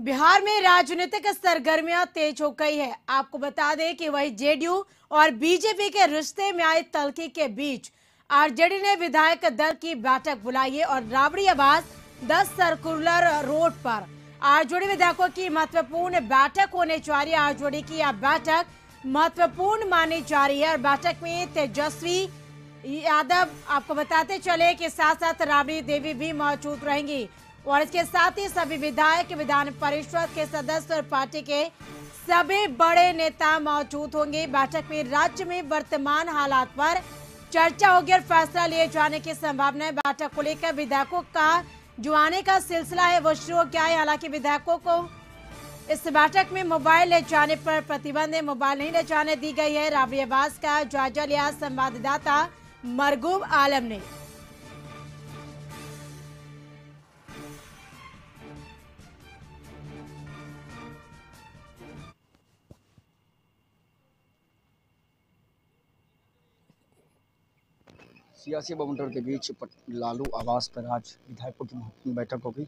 बिहार में राजनीतिक सरगर्मियां तेज हो गई है। आपको बता दें कि वही जेडीयू और बीजेपी के रिश्ते में आई तल्खी के बीच आरजेडी ने विधायक दल की बैठक बुलाई है और राबड़ी आवास 10 सर्कुलर रोड पर आरजेडी विधायकों की महत्वपूर्ण बैठक होने जा रही है। आरजेडी की यह बैठक महत्वपूर्ण मानी जा रही है और बैठक में तेजस्वी यादव आपको बताते चले कि साथ साथ राबड़ी देवी भी मौजूद रहेंगी और इसके साथ ही सभी विधायक, विधान परिषद के सदस्य और पार्टी के सभी बड़े नेता मौजूद होंगे। बैठक में राज्य में वर्तमान हालात पर चर्चा होगी और फैसला लिए जाने की संभावना है। बैठक को लेकर विधायकों का जो आने का सिलसिला है वो शुरू हो गया है। हालांकि विधायकों को इस बैठक में मोबाइल ले जाने पर प्रतिबंध है, मोबाइल नहीं ले जाने दी गई है। राबड़ी आवास का जायजा लिया संवाददाता मरगूब आलम ने। सियासी बवंडर के बीच लालू आवास पर आज विधायकों की महत्वपूर्ण बैठक होगी।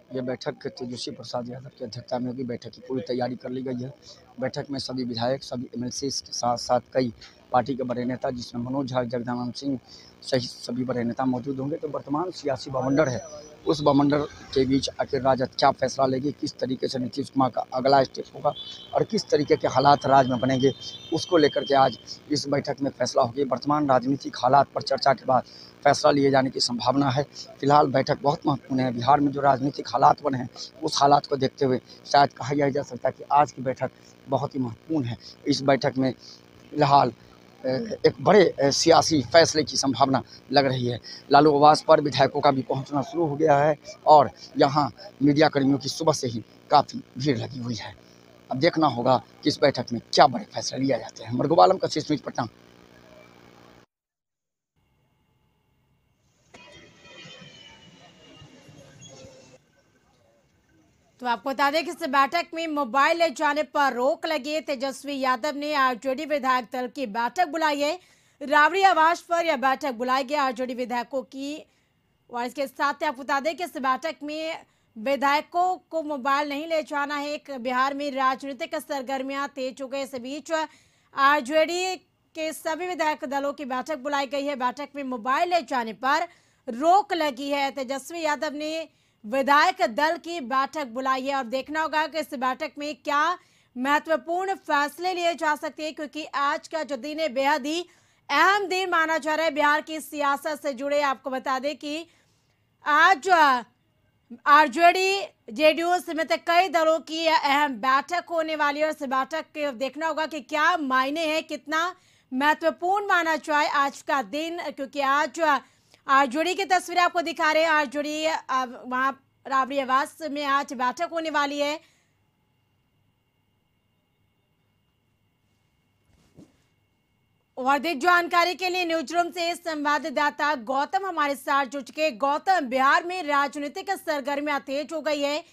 यह बैठक तेजस्वी प्रसाद यादव की अध्यक्षता में होगी। बैठक की पूरी तैयारी कर ली गई है। बैठक में सभी विधायक, सभी एमएलसी के साथ साथ कई पार्टी के बड़े नेता जिसमें मनोज झा, जगदानंद सिंह सहित सभी बड़े नेता मौजूद होंगे। तो वर्तमान सियासी बवंडर है, उस बवंडर के बीच आखिर राजद क्या फैसला लेगी, किस तरीके से नीतीश कुमार का अगला स्टेप होगा और किस तरीके के हालात राज्य में बनेंगे, उसको लेकर के आज इस बैठक में फैसला होगी। वर्तमान राजनीतिक हालात पर चर्चा के बाद फैसला लिए जाने की संभावना है। फिलहाल बैठक बहुत महत्वपूर्ण है। बिहार में जो राजनीतिक हालात बने हैं उस हालात को देखते हुए शायद कहा यह जा सकता है कि आज की बैठक बहुत ही महत्वपूर्ण है। इस बैठक में फिलहाल एक बड़े सियासी फैसले की संभावना लग रही है। लालू आवास पर विधायकों का भी पहुंचना शुरू हो गया है और यहां मीडिया कर्मियों की सुबह से ही काफ़ी भीड़ लगी हुई है। अब देखना होगा कि इस बैठक में क्या बड़े फैसले लिया जाते हैं। मरगूब आलम का न्यूज़ पटना। तो आपको बता दें कि इस बैठक में मोबाइल ले जाने पर रोक लगी है। तेजस्वी यादव ने आरजेडी विधायक दल की बैठक बुलाई है। राबड़ी आवास पर यह बैठक बुलाई गई आरजेडी विधायकों की और इसके साथ ही आपको बता दें कि इस बैठक में विधायकों को मोबाइल नहीं ले जाना है। एक बिहार में राजनीतिक सरगर्मियां तेज हो गई। इस बीच आरजेडी के सभी विधायक दलों की बैठक बुलाई गई है। बैठक में मोबाइल ले जाने पर रोक लगी है। तेजस्वी यादव ने विधायक दल की बैठक बुलाई है और देखना होगा कि इस बैठक में क्या महत्वपूर्ण फैसले लिए जा सकते हैं, क्योंकि आज का जो दिन है बेहद ही अहम दिन माना जा रहा है बिहार की सियासत से जुड़े। आपको बता दें कि आज आरजेडी, जेडीयू समेत कई दलों की अहम बैठक होने वाली है और इस बैठक के देखना होगा कि क्या मायने हैं, कितना महत्वपूर्ण माना जाए आज का दिन, क्योंकि आज आरजेडी की तस्वीरें आपको दिखा रहे हैं। आरजेडी वहां राबड़ी आवास में आज बैठक होने वाली है। और अधिक जानकारी के लिए न्यूज रूम से संवाददाता गौतम हमारे साथ जुड़ चुके। गौतम, बिहार में राजनीतिक सरगर्मियां तेज हो गई है।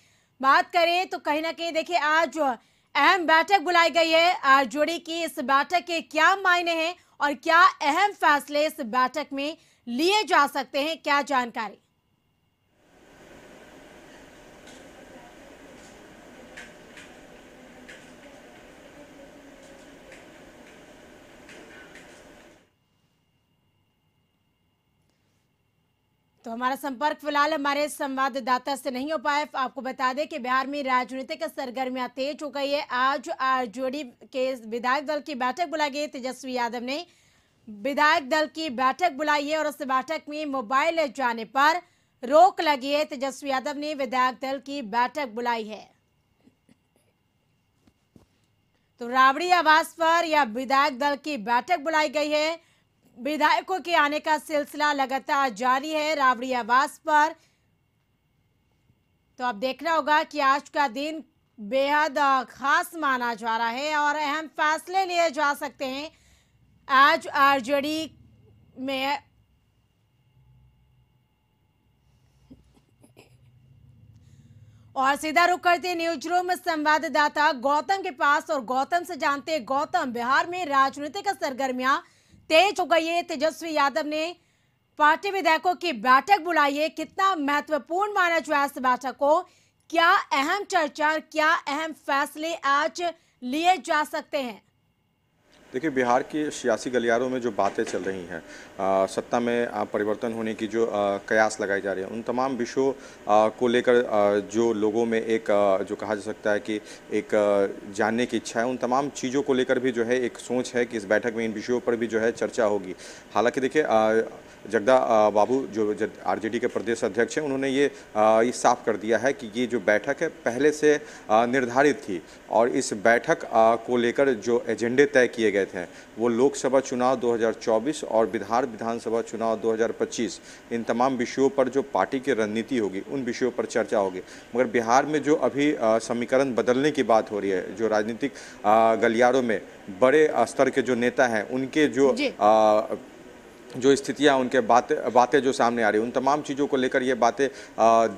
बात करें तो कहीं ना कहीं देखिए आज अहम बैठक बुलाई गई है आरजेडी की। इस बैठक के क्या मायने हैं और क्या अहम फैसले इस बैठक में लिए जा सकते हैं, क्या जानकारी? तो हमारा संपर्क फिलहाल हमारे संवाददाता से नहीं हो पाया। आपको बता दें कि बिहार में राजनीतिक सरगर्मियां तेज हो गई है। आज आरजेडी के विधायक दल की बैठक बुलाई गई। तेजस्वी यादव ने विधायक दल की बैठक बुलाई है और उस बैठक में मोबाइल ले जाने पर रोक लगी है। तेजस्वी यादव ने विधायक दल की बैठक बुलाई है। तो राबड़ी आवास पर यह विधायक दल की बैठक बुलाई गई है। विधायकों के आने का सिलसिला लगातार जारी है राबड़ी आवास पर। तो अब देखना होगा कि आज का दिन बेहद खास माना जा रहा है और अहम फैसले लिए जा सकते हैं आज आरजेडी में। और सीधा रुक करते हैं न्यूज रूम संवाददाता गौतम के पास और गौतम से जानते हैं। गौतम, बिहार में राजनीतिक सरगर्मियां तेज हो गई है। तेजस्वी यादव ने पार्टी विधायकों की बैठक बुलाई है, कितना महत्वपूर्ण माना जा इस बैठक को, क्या अहम चर्चा, क्या अहम फैसले आज लिए जा सकते हैं? देखिए, बिहार के सियासी गलियारों में जो बातें चल रही हैं, सत्ता में परिवर्तन होने की जो कयास लगाई जा रही है, उन तमाम विषयों को लेकर जो लोगों में एक जो कहा जा सकता है कि एक जानने की इच्छा है, उन तमाम चीज़ों को लेकर भी जो है एक सोच है कि इस बैठक में इन विषयों पर भी जो है चर्चा होगी। हालांकि देखिए, जगदा बाबू जो आरजेडी के प्रदेश अध्यक्ष हैं, उन्होंने ये साफ कर दिया है कि ये जो बैठक है पहले से निर्धारित थी और इस बैठक को लेकर जो एजेंडे तय किए गए थे वो लोकसभा चुनाव 2024 और बिहार विधानसभा चुनाव 2025, इन तमाम विषयों पर जो पार्टी की रणनीति होगी उन विषयों पर चर्चा होगी। मगर बिहार में जो अभी समीकरण बदलने की बात हो रही है, जो राजनीतिक गलियारों में बड़े स्तर के जो नेता हैं उनके जो स्थितियां, उनके बातें जो सामने आ रही हैं, उन तमाम चीज़ों को लेकर ये बातें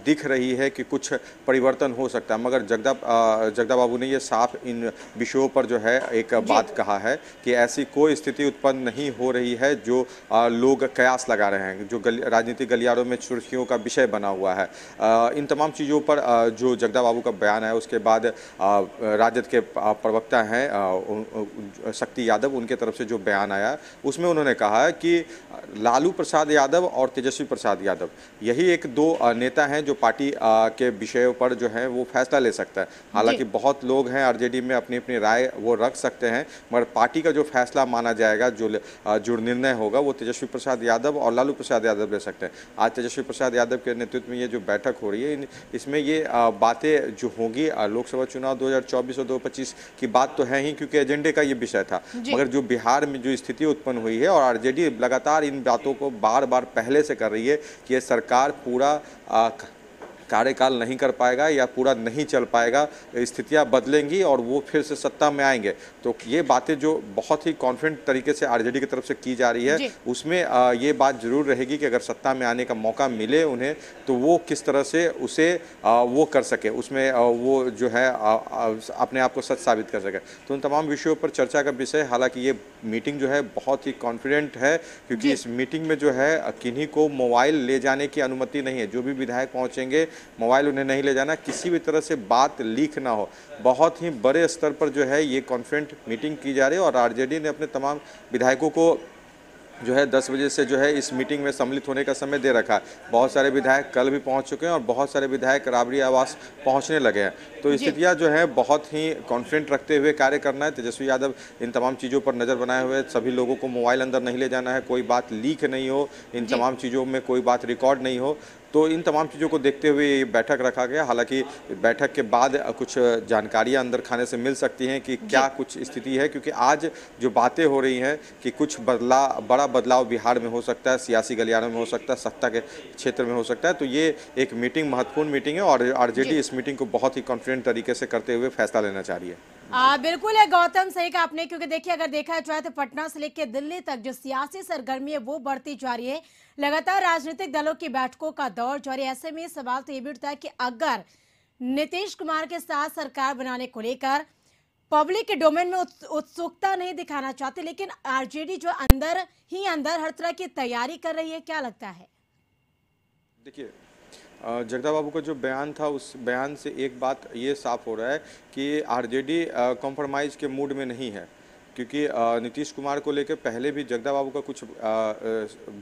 दिख रही है कि कुछ परिवर्तन हो सकता है। मगर जगदा बाबू ने ये साफ इन विषयों पर जो है एक बात कहा है कि ऐसी कोई स्थिति उत्पन्न नहीं हो रही है जो लोग कयास लगा रहे हैं, जो राजनीतिक गलियारों में सुर्खियों का विषय बना हुआ है। इन तमाम चीज़ों पर जो जगदा बाबू का बयान है, उसके बाद राजद के प्रवक्ता हैं शक्ति यादव, उनके तरफ से जो बयान आया उसमें उन्होंने कहा है कि लालू प्रसाद यादव और तेजस्वी प्रसाद यादव यही एक दो नेता हैं जो पार्टी के विषयों पर जो है वो फैसला ले सकता है। हालांकि बहुत लोग हैं आरजेडी में, अपनी अपनी राय वो रख सकते हैं, मगर पार्टी का जो फैसला माना जाएगा, जो निर्णय होगा, वो तेजस्वी प्रसाद यादव और लालू प्रसाद यादव ले सकते हैं। आज तेजस्वी प्रसाद यादव के नेतृत्व में ये जो बैठक हो रही है, इसमें ये बातें जो होंगी लोकसभा चुनाव 2024 और 2025 की बात तो है ही, क्योंकि एजेंडे का ये विषय था। मगर जो बिहार में जो स्थिति उत्पन्न हुई है, और आरजेडी लगातार इन बातों को बार बार पहले से कर रही है कि ये सरकार पूरा कार्यकाल नहीं कर पाएगा या पूरा नहीं चल पाएगा, स्थितियां बदलेंगी और वो फिर से सत्ता में आएंगे। तो ये बातें जो बहुत ही कॉन्फिडेंट तरीके से आरजेडी की तरफ से की जा रही है, उसमें ये बात जरूर रहेगी कि अगर सत्ता में आने का मौका मिले उन्हें, तो वो किस तरह से उसे वो कर सके, उसमें वो जो है अपने आप को सच साबित कर सके। तो उन तमाम विषयों पर चर्चा का विषय। हालांकि ये मीटिंग जो है बहुत ही कॉन्फिडेंट है, क्योंकि इस मीटिंग में जो है किन्हीं को मोबाइल ले जाने की अनुमति नहीं है। जो भी विधायक पहुंचेंगे, मोबाइल उन्हें नहीं ले जाना, किसी भी तरह से बात लीक ना हो। बहुत ही बड़े स्तर पर जो है ये कॉन्फ्रेंस मीटिंग की जा रही है और आरजेडी ने अपने तमाम विधायकों को जो है 10 बजे से जो है इस मीटिंग में सम्मिलित होने का समय दे रखा है। बहुत सारे विधायक कल भी पहुंच चुके हैं और बहुत सारे विधायक राबड़ी आवास पहुंचने लगे हैं। तो स्थितियां जो है बहुत ही कॉन्फिडेंट रखते हुए कार्य करना है। तेजस्वी यादव इन तमाम चीज़ों पर नज़र बनाए हुए, सभी लोगों को मोबाइल अंदर नहीं ले जाना है, कोई बात लीक नहीं हो, इन तमाम चीज़ों में कोई बात रिकॉर्ड नहीं हो। तो इन तमाम चीज़ों को देखते हुए ये बैठक रखा गया। हालांकि बैठक के बाद कुछ जानकारियां अंदर खाने से मिल सकती हैं कि क्या कुछ स्थिति है, क्योंकि आज जो बातें हो रही हैं कि कुछ बड़ा बदलाव बिहार में हो सकता है, सियासी गलियारों में हो सकता है, सत्ता के क्षेत्र में हो सकता है। तो ये एक मीटिंग महत्वपूर्ण मीटिंग है और आरजेडी इस मीटिंग को बहुत ही कॉन्फिडेंट तरीके से करते हुए फैसला लेना चाह रही है। बिल्कुल है गौतम, सही कहा आपने, क्योंकि देखिए अगर देखा जाए तो पटना से लेकर दिल्ली तक जो सियासी सरगर्मी है वो बढ़ती जा रही है। लगातार राजनीतिक दलों की बैठकों का दौर जारी। ऐसे में सवाल तो ये भी उठता है कि अगर नीतीश कुमार के साथ सरकार बनाने को लेकर पब्लिक के डोमेन में उत्सुकता नहीं दिखाना चाहती, लेकिन आरजेडी जो अंदर ही अंदर हर तरह की तैयारी कर रही है, क्या लगता है? देखिए, जगदा बाबू का जो बयान था, उस बयान से एक बात ये साफ हो रहा है कि आरजेडी कॉम्प्रोमाइज़ के मूड में नहीं है, क्योंकि नीतीश कुमार को लेकर पहले भी जगदा बाबू का कुछ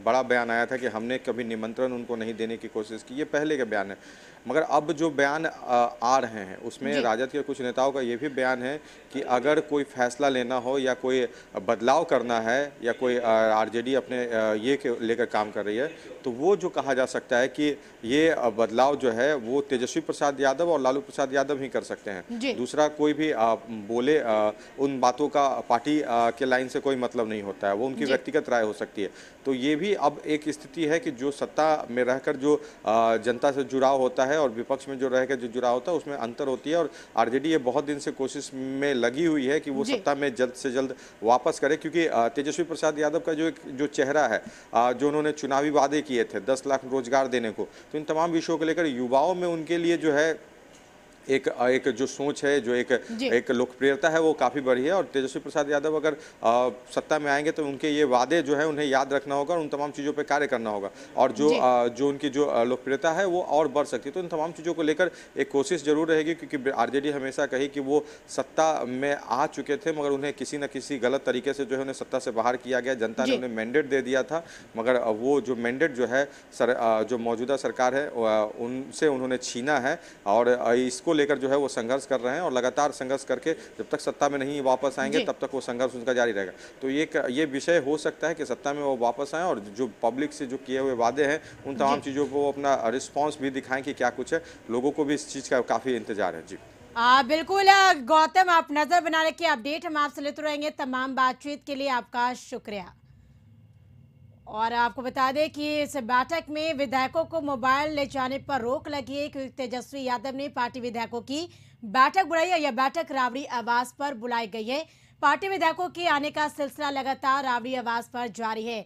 बड़ा बयान आया था कि हमने कभी निमंत्रण उनको नहीं देने की कोशिश की। ये पहले का बयान है। मगर अब जो बयान आ रहे हैं उसमें राजद के कुछ नेताओं का ये भी बयान है कि अगर कोई फैसला लेना हो या कोई बदलाव करना है या कोई आरजेडी अपने ये के लेकर काम कर रही है, तो वो जो कहा जा सकता है कि ये बदलाव जो है वो तेजस्वी प्रसाद यादव और लालू प्रसाद यादव ही कर सकते हैं। दूसरा कोई भी बोले उन बातों का पार्टी के लाइन से कोई मतलब नहीं होता है, वो उनकी व्यक्तिगत राय हो सकती है। तो ये भी अब एक स्थिति है कि जो सत्ता में रहकर जो जनता से जुड़ाव होता है और विपक्ष में जो रहकर जो जुड़ाव होता है उसमें अंतर होती है। और आरजेडी ये बहुत दिन से कोशिश में लगी हुई है कि वो सत्ता में जल्द से जल्द वापस करे, क्योंकि तेजस्वी प्रसाद यादव का जो चेहरा है, जो उन्होंने चुनावी वादे किए थे 10 लाख रोजगार देने को, तो इन तमाम विषयों को लेकर युवाओं में उनके लिए जो है एक जो सोच है, जो जी एक लोकप्रियता है वो काफ़ी बढ़ी है। और तेजस्वी प्रसाद यादव अगर सत्ता में आएंगे तो उनके ये वादे जो है उन्हें याद रखना होगा और उन तमाम चीज़ों पे कार्य करना होगा। और जी जो उनकी जो लोकप्रियता है वो और बढ़ सकती है। तो इन तमाम चीज़ों को लेकर एक कोशिश जरूर रहेगी, क्योंकि आरजेडी हमेशा कही कि वो सत्ता में आ चुके थे मगर उन्हें किसी न किसी गलत तरीके से जो है उन्हें सत्ता से बाहर किया गया। जनता ने जी उन्हें मैंडेट दे दिया था, मगर वो जो मैंडेट जो है जो मौजूदा सरकार है उनसे उन्होंने छीना है। और इसको लेकर जो है वो संघर्ष कर रहे हैं और लगातार संघर्ष करके जब तक सत्ता में नहीं वापस आएंगे जी तब तक वो संघर्ष उनका जारी रहेगा। तो ये विषय हो सकता है कि सत्ता में वो वापस आए और जो पब्लिक से जो किए हुए वादे हैं उन तमाम जी चीज़ों को वो अपना रिस्पॉन्स भी दिखाएं कि क्या कुछ है। लोगों को भी इस चीज़ का काफ़ी इंतजार है। जी बिल्कुल गौतम, आप नजर बना रखिए, अपडेट हम आपसे लेते रहेंगे। तमाम बातचीत के लिए आपका शुक्रिया। और आपको बता दें कि इस बैठक में विधायकों को मोबाइल ले जाने पर रोक लगी है, क्योंकि तेजस्वी यादव ने पार्टी विधायकों की बैठक बुलाई है। यह बैठक राबड़ी आवास पर बुलाई गई है। पार्टी विधायकों के आने का सिलसिला लगातार राबड़ी आवास पर जारी है।